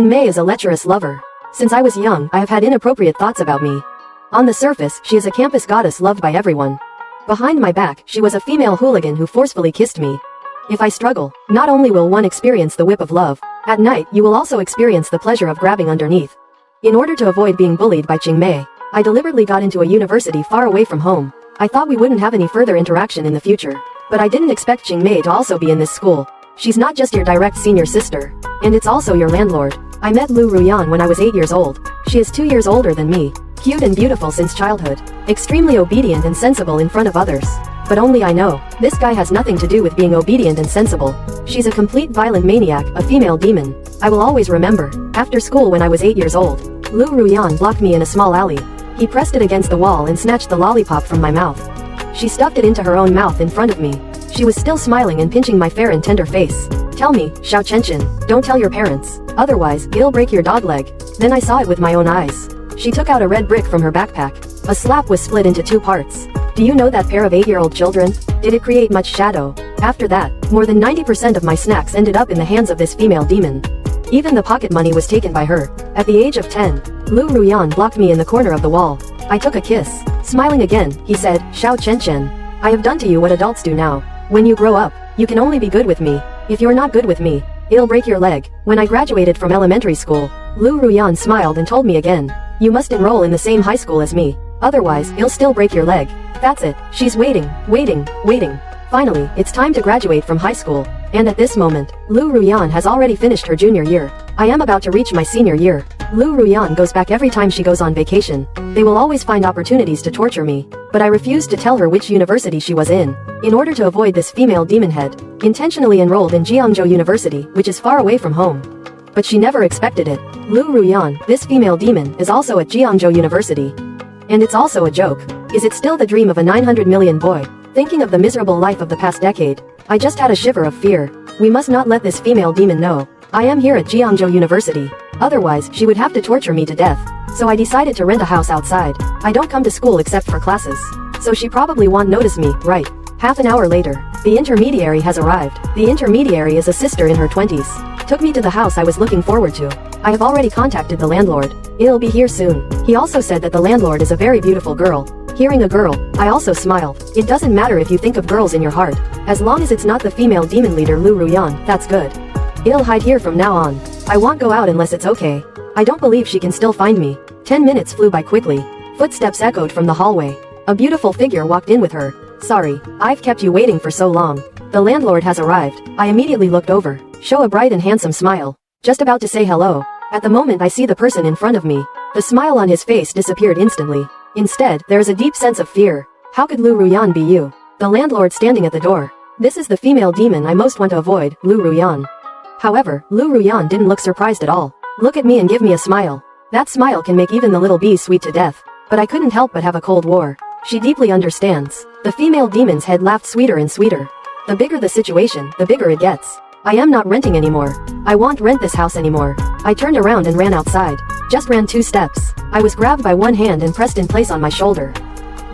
Mei is a lecherous lover. Since I was young, I have had inappropriate thoughts about me. On the surface, she is a campus goddess loved by everyone. Behind my back, she was a female hooligan who forcefully kissed me. If I struggle, not only will one experience the whip of love, at night you will also experience the pleasure of grabbing underneath. In order to avoid being bullied by Mei, I deliberately got into a university far away from home. I thought we wouldn't have any further interaction in the future. But I didn't expect Mei to also be in this school. She's not just your direct senior sister. And it's also your landlord. I met Lu Ruyan when I was 8 years old. She is 2 years older than me. Cute and beautiful since childhood. Extremely obedient and sensible in front of others. But only I know, this guy has nothing to do with being obedient and sensible. She's a complete violent maniac, a female demon. I will always remember. After school when I was 8 years old, Lu Ruyan blocked me in a small alley. He pressed it against the wall and snatched the lollipop from my mouth. She stuffed it into her own mouth in front of me. She was still smiling and pinching my fair and tender face. Tell me, Xiao Chenchen, don't tell your parents. Otherwise, it'll break your dog leg. Then I saw it with my own eyes. She took out a red brick from her backpack. A slab was split into 2 parts. Do you know that pair of 8-year-old children? Did it create much shadow? After that, more than 90% of my snacks ended up in the hands of this female demon. Even the pocket money was taken by her. At the age of 10, Lu Ruyan blocked me in the corner of the wall. I took a kiss. Smiling again, he said, Xiao Chenchen, I have done to you what adults do now. When you grow up, you can only be good with me. If you're not good with me, it'll break your leg. When I graduated from elementary school, Lu Ruyan smiled and told me again, you must enroll in the same high school as me. Otherwise, it'll still break your leg. That's it. She's waiting. Finally, it's time to graduate from high school. And at this moment, Lu Ruyan has already finished her junior year. I am about to reach my senior year. Lu Ruyan goes back every time she goes on vacation. They will always find opportunities to torture me. But I refused to tell her which university she was in order to avoid this female demon head. Intentionally enrolled in Jiangzhou University, which is far away from home. But she never expected it. Lu Ruyan, this female demon, is also at Jiangzhou University. And it's also a joke. Is it still the dream of a 900 million boy? Thinking of the miserable life of the past decade, I just had a shiver of fear. We must not let this female demon know. I am here at Jiangzhou University. Otherwise, she would have to torture me to death. So I decided to rent a house outside. I don't come to school except for classes. So she probably won't notice me, right? Half an hour later, the intermediary has arrived. The intermediary is a sister in her 20s. Took me to the house I was looking forward to. I have already contacted the landlord. It'll be here soon. He also said that the landlord is a very beautiful girl. Hearing a girl, I also smiled. It doesn't matter if you think of girls in your heart. As long as it's not the female demon leader Lu Ruyan, that's good. It'll hide here from now on. I won't go out unless it's okay. I don't believe she can still find me. 10 minutes flew by quickly. Footsteps echoed from the hallway. A beautiful figure walked in with her. Sorry, I've kept you waiting for so long. The landlord has arrived. I immediately looked over. Show a bright and handsome smile. Just about to say hello. At the moment I see the person in front of me. The smile on his face disappeared instantly. Instead, there is a deep sense of fear. How could Lu Ruyan be you? The landlord standing at the door. This is the female demon I most want to avoid, Lu Ruyan. However, Lu Ruyan didn't look surprised at all. Look at me and give me a smile. That smile can make even the little bees sweet to death. But I couldn't help but have a cold war. She deeply understands. The female demon's head laughed sweeter and sweeter. The bigger the situation, the bigger it gets. I am not renting anymore. I won't rent this house anymore. I turned around and ran outside. Just ran 2 steps. I was grabbed by one hand and pressed in place on my shoulder.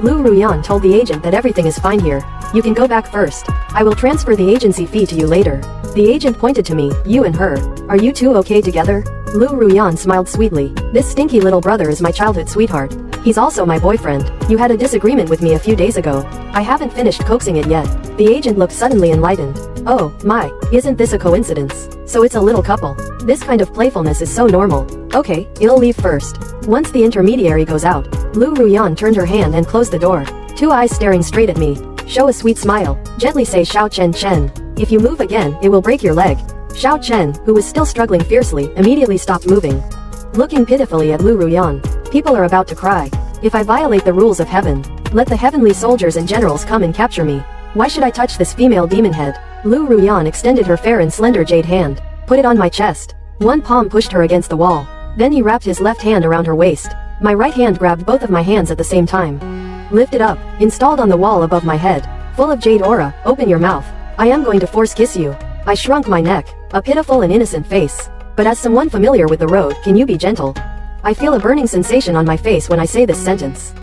Lu Ruyan told the agent that everything is fine here. You can go back first. I will transfer the agency fee to you later. The agent pointed to me, you and her. Are you two okay together? Lu Ruyan smiled sweetly. This stinky little brother is my childhood sweetheart. He's also my boyfriend. You had a disagreement with me a few days ago. I haven't finished coaxing it yet. The agent looked suddenly enlightened. Oh, my, isn't this a coincidence? So it's a little couple. This kind of playfulness is so normal. Okay, it'll leave first. Once the intermediary goes out, Lu Ruyan turned her hand and closed the door. 2 eyes staring straight at me. Show a sweet smile. Gently say Xiao Chen Chen. If you move again, it will break your leg. Xiao Chen, who was still struggling fiercely, immediately stopped moving. Looking pitifully at Lu Ruyan. People are about to cry. If I violate the rules of heaven, let the heavenly soldiers and generals come and capture me. Why should I touch this female demon head? Lu Ruyan extended her fair and slender jade hand. Put it on my chest. One palm pushed her against the wall. Then he wrapped his left hand around her waist. My right hand grabbed both of my hands at the same time. Lifted up, installed on the wall above my head. Full of jade aura, open your mouth. I am going to force kiss you. I shrunk my neck. A pitiful and innocent face. But as someone familiar with the road, can you be gentle? I feel a burning sensation on my face when I say this sentence.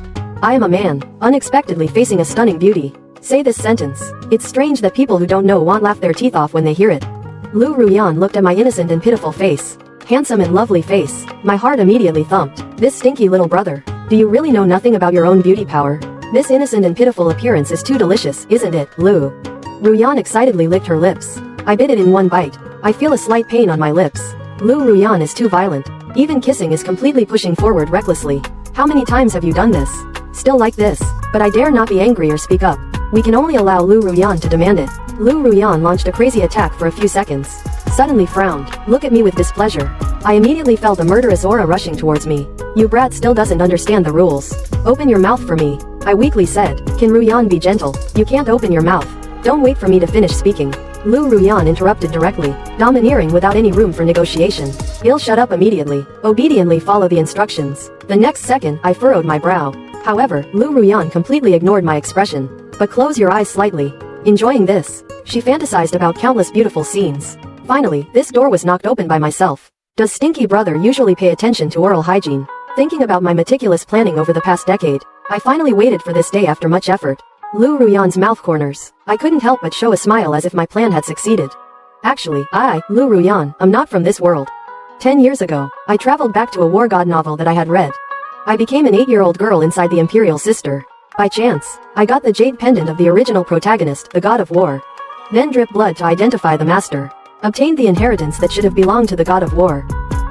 I am a man, unexpectedly facing a stunning beauty. Say this sentence. It's strange that people who don't know won't laugh their teeth off when they hear it. Lu Ruyan looked at my innocent and pitiful face. handsome and lovely face. My heart immediately thumped. This stinky little brother. Do you really know nothing about your own beauty power? This innocent and pitiful appearance is too delicious, isn't it, Lu? Ruyan excitedly licked her lips. I bit it in one bite. I feel a slight pain on my lips. Lu Ruyan is too violent. Even kissing is completely pushing forward recklessly. How many times have you done this? Still like this. But I dare not be angry or speak up. We can only allow Lu Ruyan to demand it. Lu Ruyan launched a crazy attack for a few seconds. Suddenly frowned. Look at me with displeasure. I immediately felt a murderous aura rushing towards me. You brat still doesn't understand the rules. Open your mouth for me. I weakly said. Can Ruyan be gentle? You can't open your mouth. Don't wait for me to finish speaking. Lu Ruyan interrupted directly, domineering without any room for negotiation. He'll shut up immediately. Obediently follow the instructions. The next second, I furrowed my brow. However, Lu Ruyan completely ignored my expression. But close your eyes slightly. Enjoying this. She fantasized about countless beautiful scenes. Finally, this door was knocked open by myself. Does stinky brother usually pay attention to oral hygiene? Thinking about my meticulous planning over the past decade, I finally waited for this day after much effort. Lu Ruyan's mouth corners. I couldn't help but show a smile as if my plan had succeeded. Actually, I, Lu Ruyan, am not from this world. 10 years ago, I traveled back to a war god novel that I had read. I became an 8-year-old girl inside the Imperial Sister. By chance, I got the jade pendant of the original protagonist, the god of war. Then dripped blood to identify the master. Obtained the inheritance that should have belonged to the god of war.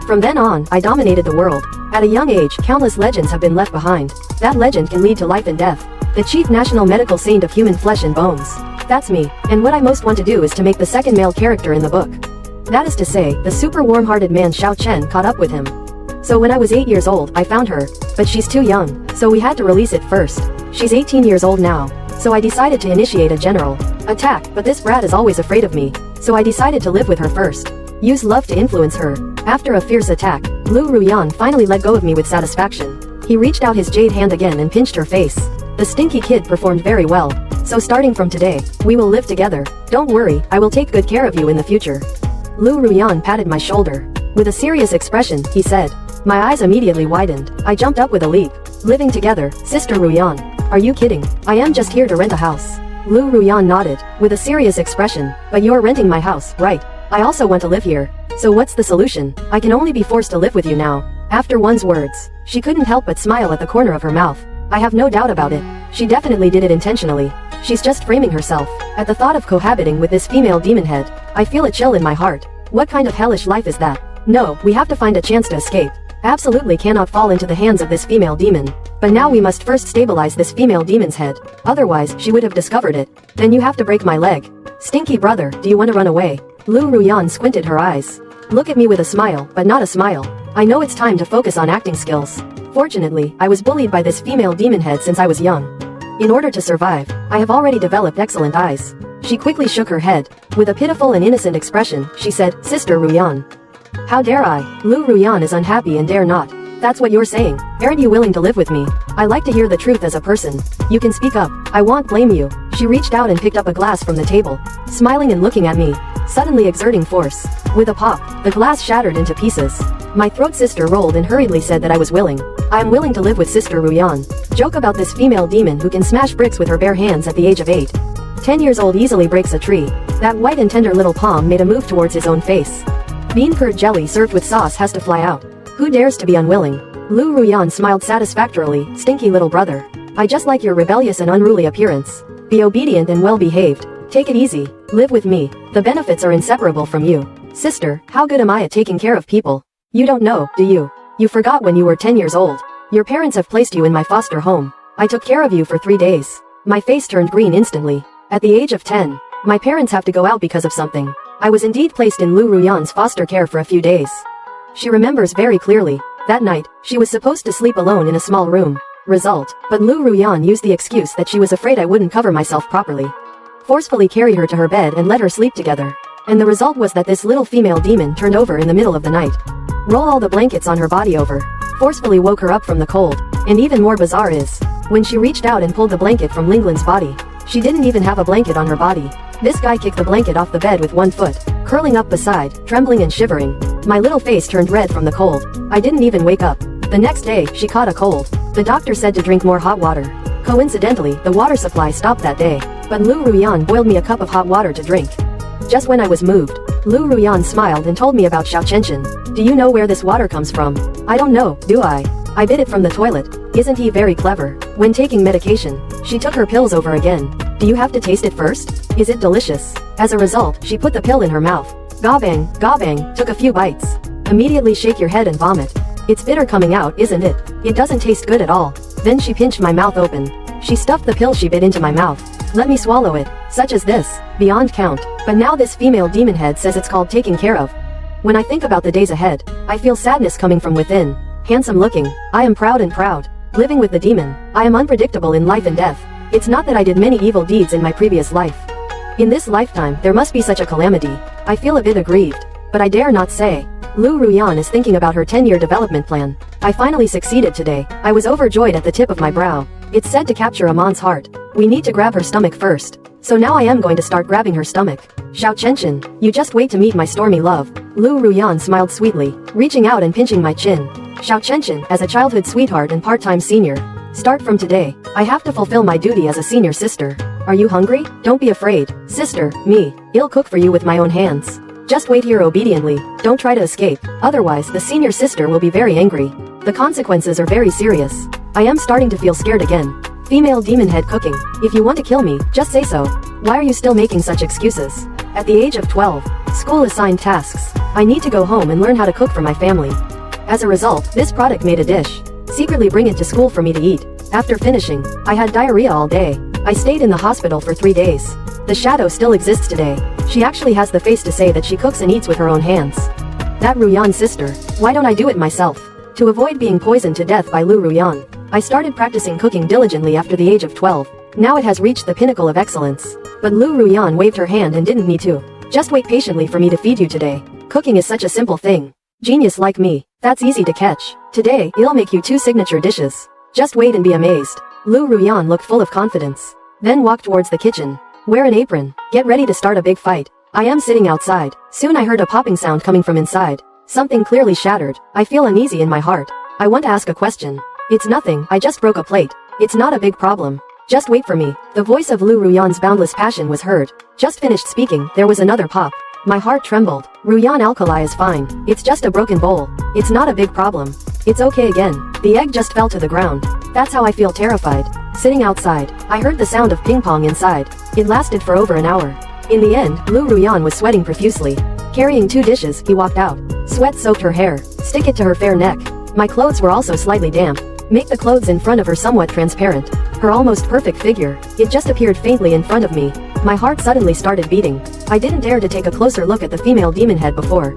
From then on, I dominated the world. At a young age, countless legends have been left behind. That legend can lead to life and death. The chief national medical saint of human flesh and bones. That's me, and what I most want to do is to make the second male character in the book. That is to say, the super warm-hearted man Xiao Chen caught up with him. So when I was 8 years old, I found her, but she's too young, so we had to release it first. She's 18 years old now, so I decided to initiate a general attack, but this brat is always afraid of me, so I decided to live with her first. Use love to influence her. After a fierce attack, Lu Ruyan finally let go of me with satisfaction. He reached out his jade hand again and pinched her face. The stinky kid performed very well. So starting from today, we will live together. Don't worry, I will take good care of you in the future. Lu Ruyan patted my shoulder. With a serious expression, he said. My eyes immediately widened. I jumped up with a leap. Living together, Sister Ruyan. Are you kidding? I am just here to rent a house. Lu Ruyan nodded, with a serious expression. But you're renting my house, right? I also want to live here. So what's the solution? I can only be forced to live with you now. After one's words, she couldn't help but smile at the corner of her mouth. I have no doubt about it. She definitely did it intentionally. She's just framing herself. At the thought of cohabiting with this female demon head, I feel a chill in my heart. What kind of hellish life is that? No, we have to find a chance to escape. Absolutely cannot fall into the hands of this female demon. But now we must first stabilize this female demon's head. Otherwise, she would have discovered it. Then you have to break my leg. Stinky brother, do you want to run away? Lu Ruyan squinted her eyes. Look at me with a smile, but not a smile. I know it's time to focus on acting skills. Fortunately, I was bullied by this female demon head since I was young. In order to survive, I have already developed excellent eyes. She quickly shook her head. With a pitiful and innocent expression, she said, Sister Ruyan. How dare I? Lu Ruyan is unhappy and dare not. That's what you're saying. Aren't you willing to live with me? I like to hear the truth as a person. You can speak up. I won't blame you. She reached out and picked up a glass from the table, smiling and looking at me, suddenly exerting force. With a pop, the glass shattered into pieces. My throat sister rolled and hurriedly said that I was willing. I am willing to live with Sister Ruyan. Joke about this female demon who can smash bricks with her bare hands at the age of 8. 10 years old easily breaks a tree. That white and tender little palm made a move towards his own face. Bean curd jelly served with sauce has to fly out. Who dares to be unwilling? Lu Ruyan smiled satisfactorily. Stinky little brother. I just like your rebellious and unruly appearance. Be obedient and well behaved. Take it easy. Live with me. The benefits are inseparable from you. Sister, how good am I at taking care of people? You don't know, do you? You forgot when you were 10 years old. Your parents have placed you in my foster home. I took care of you for 3 days. My face turned green instantly. At the age of 10, my parents have to go out because of something. I was indeed placed in Lu Ruyan's foster care for a few days. She remembers very clearly. That night, she was supposed to sleep alone in a small room. Result, but Lu Ruyan used the excuse that she was afraid I wouldn't cover myself properly. Forcefully carry her to her bed and let her sleep together. And the result was that this little female demon turned over in the middle of the night. Roll all the blankets on her body over. Forcefully woke her up from the cold. And even more bizarre is, when she reached out and pulled the blanket from Linglin's body, she didn't even have a blanket on her body. This guy kicked the blanket off the bed with one foot, curling up beside, trembling and shivering. My little face turned red from the cold. I didn't even wake up. The next day, she caught a cold. The doctor said to drink more hot water. Coincidentally, the water supply stopped that day. But Lu Ruyan boiled me a cup of hot water to drink. Just when I was moved, Lu Ruyan smiled and told me about Xiao Chenchen. Do you know where this water comes from? I don't know, do I? I bit it from the toilet. Isn't he very clever? When taking medication, she took her pills over again. Do you have to taste it first? Is it delicious? As a result, she put the pill in her mouth. Gobang, gobang, took a few bites. Immediately shake your head and vomit. It's bitter coming out, isn't it? It doesn't taste good at all. Then she pinched my mouth open. She stuffed the pill she bit into my mouth. Let me swallow it. Such as this. Beyond count. But now this female demon head says it's called taking care of. When I think about the days ahead, I feel sadness coming from within. Handsome looking. I am proud and proud. Living with the demon. I am unpredictable in life and death. It's not that I did many evil deeds in my previous life. In this lifetime, there must be such a calamity. I feel a bit aggrieved. But I dare not say. Lu Ruyan is thinking about her 10-year development plan. I finally succeeded today. I was overjoyed at the tip of my brow. It's said to capture Amon's heart. We need to grab her stomach first. So now I am going to start grabbing her stomach. Xiao Chenchen, you just wait to meet my stormy love. Lu Ruyan smiled sweetly, reaching out and pinching my chin. Xiao Chenchen, as a childhood sweetheart and part-time senior. Start from today. I have to fulfill my duty as a senior sister. Are you hungry? Don't be afraid. Sister, me. I'll cook for you with my own hands. Just wait here obediently. Don't try to escape. Otherwise, the senior sister will be very angry. The consequences are very serious. I am starting to feel scared again. Female demon head cooking. If you want to kill me, just say so. Why are you still making such excuses? At the age of 12, school assigned tasks. I need to go home and learn how to cook for my family. As a result, this product made a dish. Secretly bring it to school for me to eat. After finishing, I had diarrhea all day. I stayed in the hospital for 3 days. The shadow still exists today. She actually has the face to say that she cooks and eats with her own hands. That Ruyan sister. Why don't I do it myself? To avoid being poisoned to death by Lu Ruyan, I started practicing cooking diligently after the age of 12. Now it has reached the pinnacle of excellence. But Lu Ruyan waved her hand and didn't need to. Just wait patiently for me to feed you today. Cooking is such a simple thing. Genius like me. That's easy to catch. Today, I'll make you 2 signature dishes. Just wait and be amazed. Lu Ruyan looked full of confidence. Then walked towards the kitchen. Wear an apron. Get ready to start a big fight. I am sitting outside. Soon I heard a popping sound coming from inside. Something clearly shattered. I feel uneasy in my heart. I want to ask a question. It's nothing, I just broke a plate. It's not a big problem. Just wait for me. The voice of Lu Ruyan's boundless passion was heard. Just finished speaking, there was another pop. My heart trembled. Ruyan alkali is fine. It's just a broken bowl. It's not a big problem. It's okay again. The egg just fell to the ground. That's how I feel terrified. Sitting outside, I heard the sound of ping pong inside. It lasted for over an hour. In the end, Lu Ruyan was sweating profusely. Carrying 2 dishes, he walked out. Sweat soaked her hair. Stick it to her fair neck. My clothes were also slightly damp. Make the clothes in front of her somewhat transparent. Her almost perfect figure. It just appeared faintly in front of me. My heart suddenly started beating. I didn't dare to take a closer look at the female demon head before.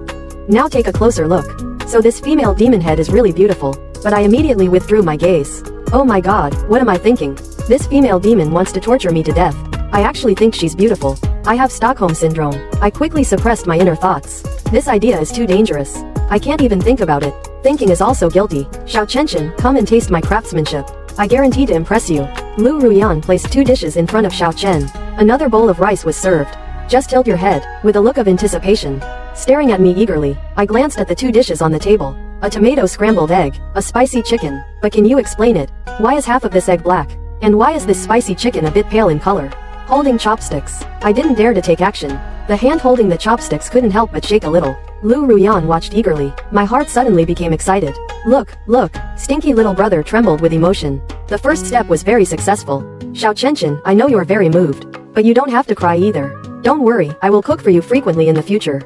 Now take a closer look. So this female demon head is really beautiful. But I immediately withdrew my gaze. Oh my god, what am I thinking? This female demon wants to torture me to death. I actually think she's beautiful. I have Stockholm Syndrome. I quickly suppressed my inner thoughts. This idea is too dangerous. I can't even think about it. Thinking is also guilty. Xiao Chenchen, come and taste my craftsmanship. I guarantee to impress you. Lu Ruyan placed 2 dishes in front of Xiao Chen. Another bowl of rice was served. Just tilt your head, with a look of anticipation. Staring at me eagerly, I glanced at the 2 dishes on the table. A tomato scrambled egg, a spicy chicken. But can you explain it? Why is half of this egg black? And why is this spicy chicken a bit pale in color? Holding chopsticks. I didn't dare to take action. The hand holding the chopsticks couldn't help but shake a little. Lu Ruyan watched eagerly. My heart suddenly became excited. Look, look. Stinky little brother trembled with emotion. The first step was very successful. Xiao Chenchen, I know you're very moved. But you don't have to cry either. Don't worry, I will cook for you frequently in the future.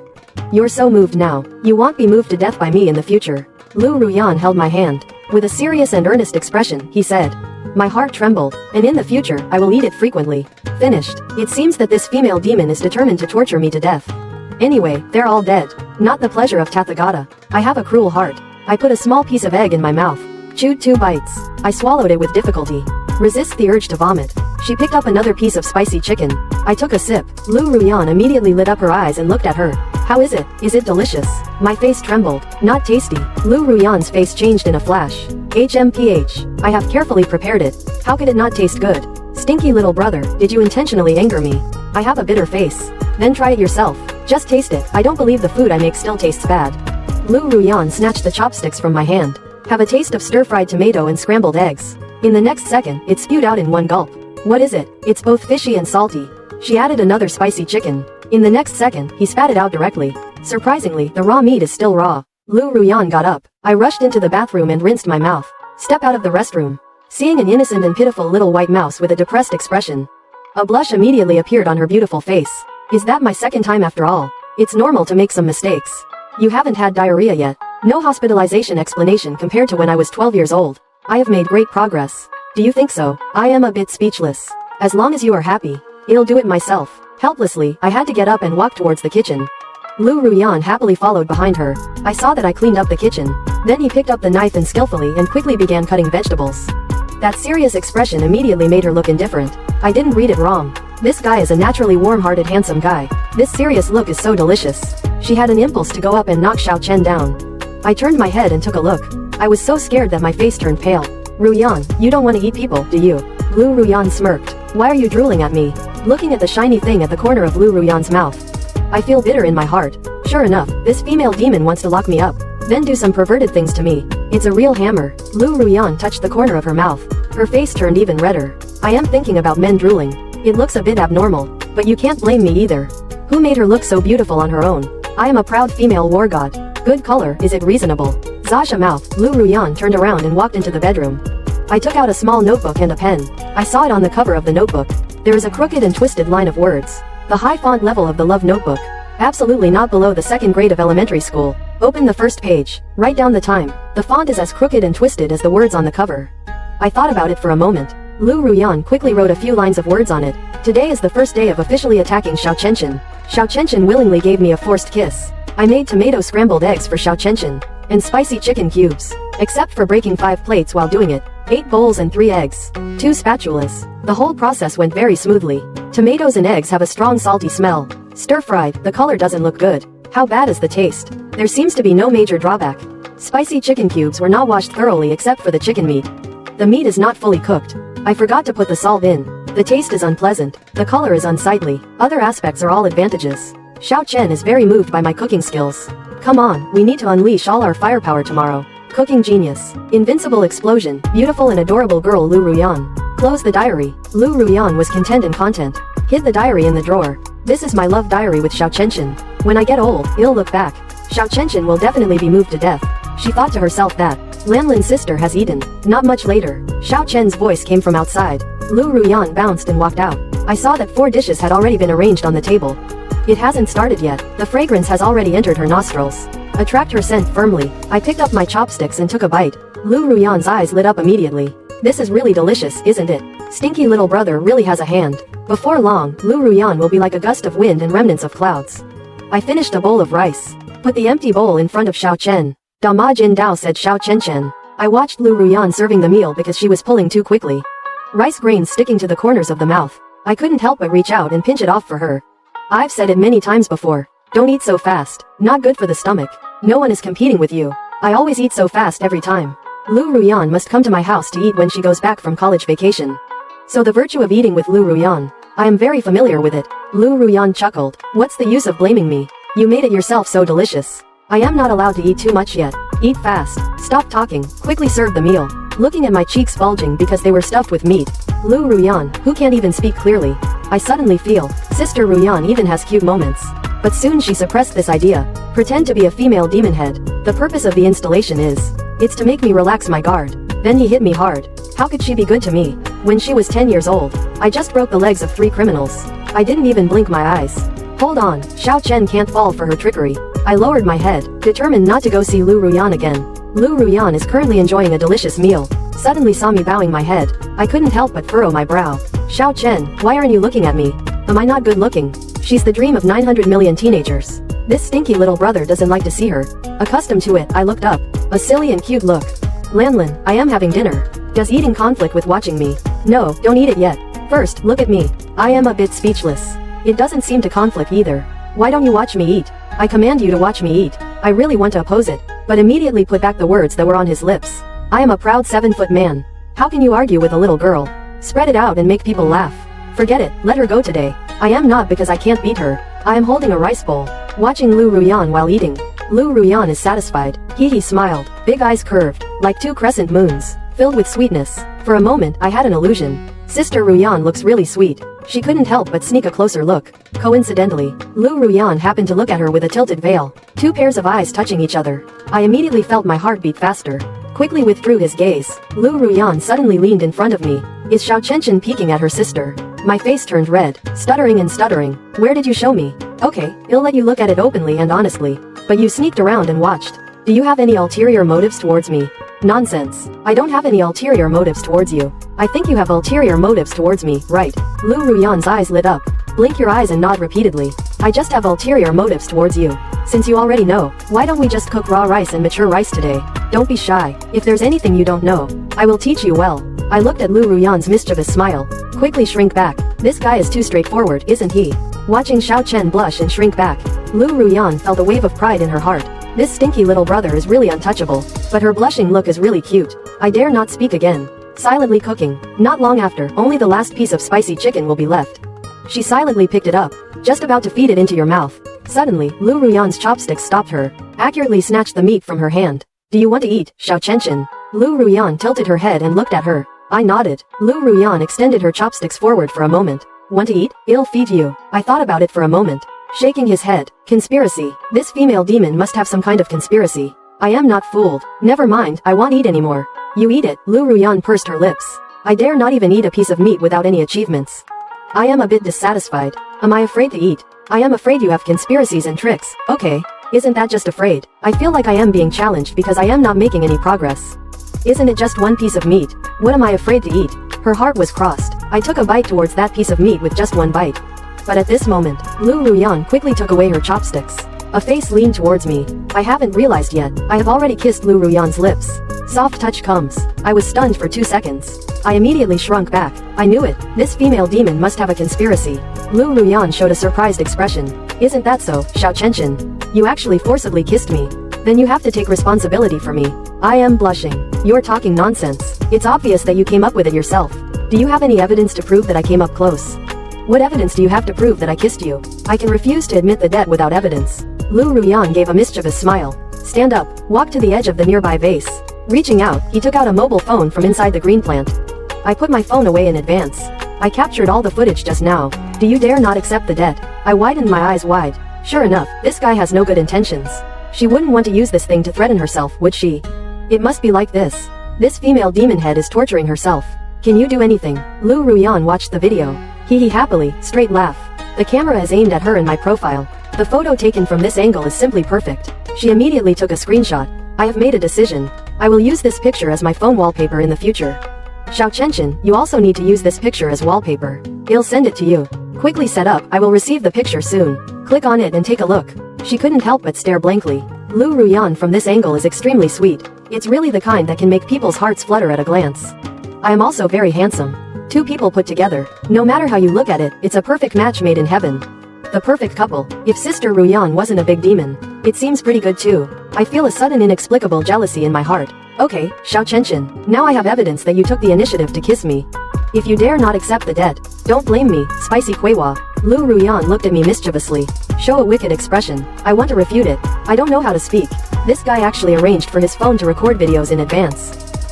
You're so moved now. You won't be moved to death by me in the future. Lu Ruyan held my hand. With a serious and earnest expression, he said. My heart trembled, and in the future, I will eat it frequently. Finished. It seems that this female demon is determined to torture me to death. Anyway, they're all dead. Not the pleasure of Tathagata. I have a cruel heart. I put a small piece of egg in my mouth. Chewed 2 bites. I swallowed it with difficulty. Resist the urge to vomit. She picked up another piece of spicy chicken. I took a sip. Lu Ruyan immediately lit up her eyes and looked at her. How is it? Is it delicious? My face trembled. Not tasty. Lu Ruyan's face changed in a flash. HMPH. I have carefully prepared it. How could it not taste good? Stinky little brother, did you intentionally anger me? I have a bitter face. Then try it yourself. Just taste it. I don't believe the food I make still tastes bad. Lu Ruyan snatched the chopsticks from my hand. Have a taste of stir-fried tomato and scrambled eggs. In the next second, it spewed out in one gulp. What is it? It's both fishy and salty. She added another spicy chicken. In the next second, he spat it out directly. Surprisingly, the raw meat is still raw. Lu Ruyan got up. I rushed into the bathroom and rinsed my mouth. Step out of the restroom. Seeing an innocent and pitiful little white mouse with a depressed expression. A blush immediately appeared on her beautiful face. Is that my second time after all? It's normal to make some mistakes. You haven't had diarrhea yet. No hospitalization explanation compared to when I was 12 years old. I have made great progress. Do you think so? I am a bit speechless. As long as you are happy, I'll do it myself. Helplessly, I had to get up and walk towards the kitchen. Lu Ruyan happily followed behind her. I saw that I cleaned up the kitchen. Then he picked up the knife and skillfully and quickly began cutting vegetables. That serious expression immediately made her look indifferent. I didn't read it wrong. This guy is a naturally warm-hearted handsome guy. This serious look is so delicious. She had an impulse to go up and knock Xiao Chen down. I turned my head and took a look. I was so scared that my face turned pale. Ruyan, you don't want to eat people, do you? Lu Ruyan smirked. Why are you drooling at me? Looking at the shiny thing at the corner of Lu Ruyan's mouth. I feel bitter in my heart. Sure enough, this female demon wants to lock me up, then do some perverted things to me. It's a real hammer. Lu Ruyan touched the corner of her mouth. Her face turned even redder. I am thinking about men drooling. It looks a bit abnormal, but you can't blame me either. Who made her look so beautiful on her own? I am a proud female war god. Good color, is it reasonable? Zasha mouth. Lu Ruyan turned around and walked into the bedroom. I took out a small notebook and a pen. I saw it on the cover of the notebook. There is a crooked and twisted line of words. The high font level of the love notebook. Absolutely not below the second grade of elementary school. Open the first page. Write down the time. The font is as crooked and twisted as the words on the cover. I thought about it for a moment. Lu Ruyan quickly wrote a few lines of words on it. Today is the first day of officially attacking Xiao Chenchen. Xiao Chenchen willingly gave me a forced kiss. I made tomato scrambled eggs for Xiao Chenchen. And spicy chicken cubes. Except for breaking 5 plates while doing it. 8 bowls and 3 eggs. 2 spatulas. The whole process went very smoothly. Tomatoes and eggs have a strong salty smell. Stir-fried, the color doesn't look good. How bad is the taste? There seems to be no major drawback. Spicy chicken cubes were not washed thoroughly except for the chicken meat. The meat is not fully cooked. I forgot to put the salt in. The taste is unpleasant. The color is unsightly. Other aspects are all advantages. Xiao Chen is very moved by my cooking skills. Come on, we need to unleash all our firepower tomorrow. Cooking genius. Invincible explosion. Beautiful and adorable girl Lu Ruyan. Close the diary. Lu Ruyan was content and content. Hid the diary in the drawer. This is my love diary with Xiao Chenchen. When I get old, I'll look back. Xiao Chenchen will definitely be moved to death. She thought to herself that. Lanlin's sister has eaten. Not much later, Xiao Chen's voice came from outside. Lu Ruyan bounced and walked out. I saw that 4 dishes had already been arranged on the table. It hasn't started yet. The fragrance has already entered her nostrils. Attract her scent firmly. I picked up my chopsticks and took a bite. Lu Ruyan's eyes lit up immediately. This is really delicious, isn't it? Stinky little brother really has a hand. Before long, Lu Ruyan will be like a gust of wind and remnants of clouds. I finished a bowl of rice. Put the empty bowl in front of Xiao Chen. Dama Jin Dao, said Xiao Chen. I watched Lu Ruyan serving the meal because she was pulling too quickly. Rice grains sticking to the corners of the mouth. I couldn't help but reach out and pinch it off for her. I've said it many times before. Don't eat so fast. Not good for the stomach. No one is competing with you. I always eat so fast every time. Lu Ruyan must come to my house to eat when she goes back from college vacation. So the virtue of eating with Lu Ruyan. I am very familiar with it. Lu Ruyan chuckled. What's the use of blaming me? You made it yourself so delicious. I am not allowed to eat too much yet. Eat fast. Stop talking. Quickly serve the meal. Looking at my cheeks bulging because they were stuffed with meat. Lu Ruyan, who can't even speak clearly. I suddenly feel, Sister Ruyan even has cute moments. But soon she suppressed this idea. Pretend to be a female demon head. The purpose of the installation is, it's to make me relax my guard. Then he hit me hard. How could she be good to me? When she was 10 years old, I just broke the legs of 3 criminals. I didn't even blink my eyes. Hold on, Xiao Chen can't fall for her trickery. I lowered my head, determined not to go see Lu Ruyan again. Lu Ruyan is currently enjoying a delicious meal. Suddenly saw me bowing my head. I couldn't help but furrow my brow. Xiao Chen, why aren't you looking at me? Am I not good looking? She's the dream of 900 million teenagers. This stinky little brother doesn't like to see her. Accustomed to it, I looked up. A silly and cute look. Lanlin, I am having dinner. Does eating conflict with watching me? No, don't eat it yet. First, look at me. I am a bit speechless. It doesn't seem to conflict either. Why don't you watch me eat? I command you to watch me eat. I really want to oppose it, but immediately put back the words that were on his lips. I am a proud 7-foot man. How can you argue with a little girl? Spread it out and make people laugh. Forget it, let her go today. I am not because I can't beat her. I am holding a rice bowl, watching Lu Ruyan while eating. Lu Ruyan is satisfied. He smiled, big eyes curved, like 2 crescent moons, filled with sweetness. For a moment, I had an illusion. Sister Ruyan looks really sweet. She couldn't help but sneak a closer look. Coincidentally, Lu Ruyan happened to look at her with a tilted veil, 2 pairs of eyes touching each other. I immediately felt my heart beat faster. Quickly withdrew his gaze. Lu Ruyan suddenly leaned in front of me. Is Xiao Chenchen peeking at her sister? My face turned red, stuttering and stuttering. Where did you show me? Okay, I'll let you look at it openly and honestly. But you sneaked around and watched. Do you have any ulterior motives towards me? Nonsense. I don't have any ulterior motives towards you. I think you have ulterior motives towards me, right? Lu Ruyan's eyes lit up. Blink your eyes and nod repeatedly. I just have ulterior motives towards you. Since you already know, why don't we just cook raw rice and mature rice today? Don't be shy. If there's anything you don't know, I will teach you well. I looked at Lu Ruyan's mischievous smile. Quickly shrink back. This guy is too straightforward, isn't he? Watching Xiao Chen blush and shrink back, Lu Ruyan felt a wave of pride in her heart. This stinky little brother is really untouchable. But her blushing look is really cute. I dare not speak again. Silently cooking. Not long after, only the last piece of spicy chicken will be left. She silently picked it up, just about to feed it into your mouth. Suddenly, Lu Ruyan's chopsticks stopped her, accurately snatched the meat from her hand. Do you want to eat, Xiao Chenchen? Lu Ruyan tilted her head and looked at her. I nodded. Lu Ruyan extended her chopsticks forward for a moment. Want to eat? I'll feed you. I thought about it for a moment. Shaking his head. Conspiracy. This female demon must have some kind of conspiracy. I am not fooled. Never mind, I won't eat anymore. You eat it. Lu Ruyan pursed her lips. I dare not even eat a piece of meat without any achievements. I am a bit dissatisfied. Am I afraid to eat? I am afraid you have conspiracies and tricks. Okay. Isn't that just afraid? I feel like I am being challenged because I am not making any progress. Isn't it just one piece of meat? What am I afraid to eat? Her heart was crossed. I took a bite towards that piece of meat with just one bite. But at this moment, Lu Ruyan quickly took away her chopsticks. A face leaned towards me. I haven't realized yet. I have already kissed Lu Ruyan's lips. Soft touch comes. I was stunned for 2 seconds. I immediately shrunk back. I knew it. This female demon must have a conspiracy. Lu Ruyan showed a surprised expression. Isn't that so, Xiao Chenchen? You actually forcibly kissed me. Then you have to take responsibility for me. I am blushing. You're talking nonsense. It's obvious that you came up with it yourself. Do you have any evidence to prove that I came up close? What evidence do you have to prove that I kissed you? I can refuse to admit the debt without evidence. Lu Ruyan gave a mischievous smile. Stand up, walk to the edge of the nearby vase. Reaching out, he took out a mobile phone from inside the green plant. I put my phone away in advance. I captured all the footage just now. Do you dare not accept the debt? I widened my eyes wide. Sure enough, this guy has no good intentions. She wouldn't want to use this thing to threaten herself, would she? It must be like this. This female demon head is torturing herself. Can you do anything? Lu Ruyan watched the video. He happily, straight laugh. The camera is aimed at her in my profile. The photo taken from this angle is simply perfect. She immediately took a screenshot. I have made a decision. I will use this picture as my phone wallpaper in the future. Xiao Chenchen, you also need to use this picture as wallpaper. I'll send it to you. Quickly set up, I will receive the picture soon. Click on it and take a look. She couldn't help but stare blankly. Lu Ruyan from this angle is extremely sweet. It's really the kind that can make people's hearts flutter at a glance. I am also very handsome. 2 people put together. No matter how you look at it, it's a perfect match made in heaven. The perfect couple. If Sister Ruyan wasn't a big demon, it seems pretty good too. I feel a sudden inexplicable jealousy in my heart. Okay, Xiao Chenchen, now I have evidence that you took the initiative to kiss me. If you dare not accept the debt, don't blame me, spicy Kuewa. Lu Ruyan looked at me mischievously. Show a wicked expression. I want to refute it. I don't know how to speak. This guy actually arranged for his phone to record videos in advance.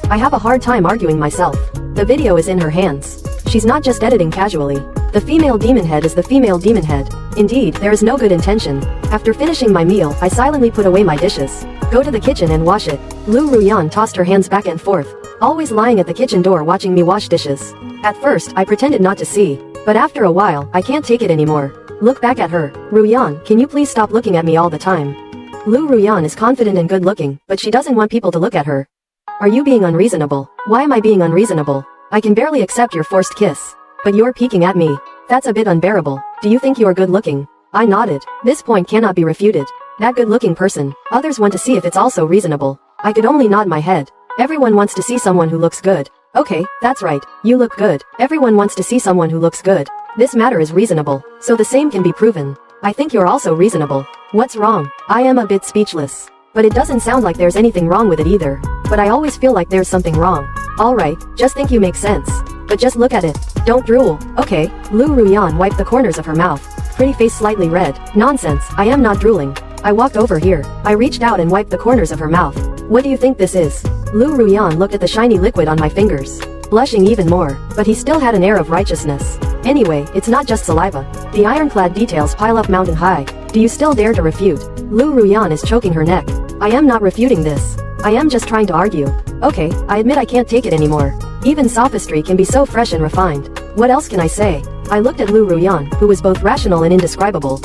I have a hard time arguing myself. The video is in her hands. She's not just editing casually. The female demon head is the female demon head. Indeed, there is no good intention. After finishing my meal, I silently put away my dishes. Go to the kitchen and wash it. Lu Ruyan tossed her hands back and forth, always lying at the kitchen door watching me wash dishes. At first, I pretended not to see. But after a while, I can't take it anymore. Look back at her. Ruyan, can you please stop looking at me all the time? Lu Ruyan is confident and good looking, but she doesn't want people to look at her. Are you being unreasonable? Why am I being unreasonable? I can barely accept your forced kiss. But you're peeking at me. That's a bit unbearable. Do you think you are good looking? I nodded. This point cannot be refuted. That good looking person. Others want to see if it's also reasonable. I could only nod my head. Everyone wants to see someone who looks good. Okay, that's right. You look good. Everyone wants to see someone who looks good. This matter is reasonable, so the same can be proven. I think you're also reasonable. What's wrong? I am a bit speechless. But it doesn't sound like there's anything wrong with it either. But I always feel like there's something wrong. Alright, just think you make sense. But just look at it. Don't drool. Okay. Lu Ruyan wiped the corners of her mouth. Pretty face slightly red. Nonsense, I am not drooling. I walked over here. I reached out and wiped the corners of her mouth. What do you think this is? Lu Ruyan looked at the shiny liquid on my fingers, blushing even more, but he still had an air of righteousness. Anyway, it's not just saliva. The ironclad details pile up mountain high. Do you still dare to refute? Lu Ruyan is choking her neck. I am not refuting this. I am just trying to argue. Okay, I admit I can't take it anymore. Even sophistry can be so fresh and refined. What else can I say? I looked at Lu Ruyan, who was both rational and indescribable.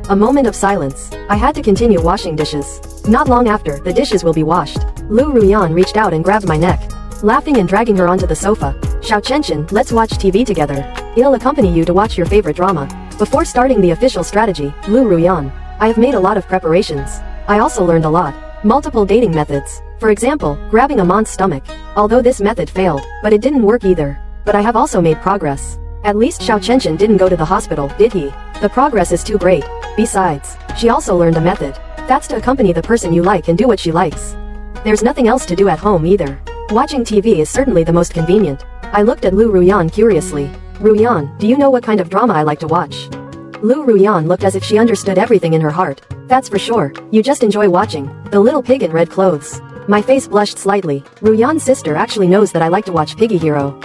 A moment of silence. I had to continue washing dishes. Not long after, the dishes will be washed. Lu Ruyan reached out and grabbed my neck. Laughing and dragging her onto the sofa. Xiao Chenchen, let's watch TV together. It'll accompany you to watch your favorite drama. Before starting the official strategy, Lu Ruyan, I have made a lot of preparations. I also learned a lot. Multiple dating methods. For example, grabbing a man's stomach. Although this method failed, but it didn't work either. But I have also made progress. At least Xiao Chenchen didn't go to the hospital, did he? The progress is too great. Besides, she also learned a method. That's to accompany the person you like and do what she likes. There's nothing else to do at home either. Watching TV is certainly the most convenient. I looked at Lu Ruyan curiously. Ruyan, do you know what kind of drama I like to watch? Lu Ruyan looked as if she understood everything in her heart. That's for sure. You just enjoy watching The Little Pig in Red Clothes. My face blushed slightly. Ruyan's sister actually knows that I like to watch Piggy Hero.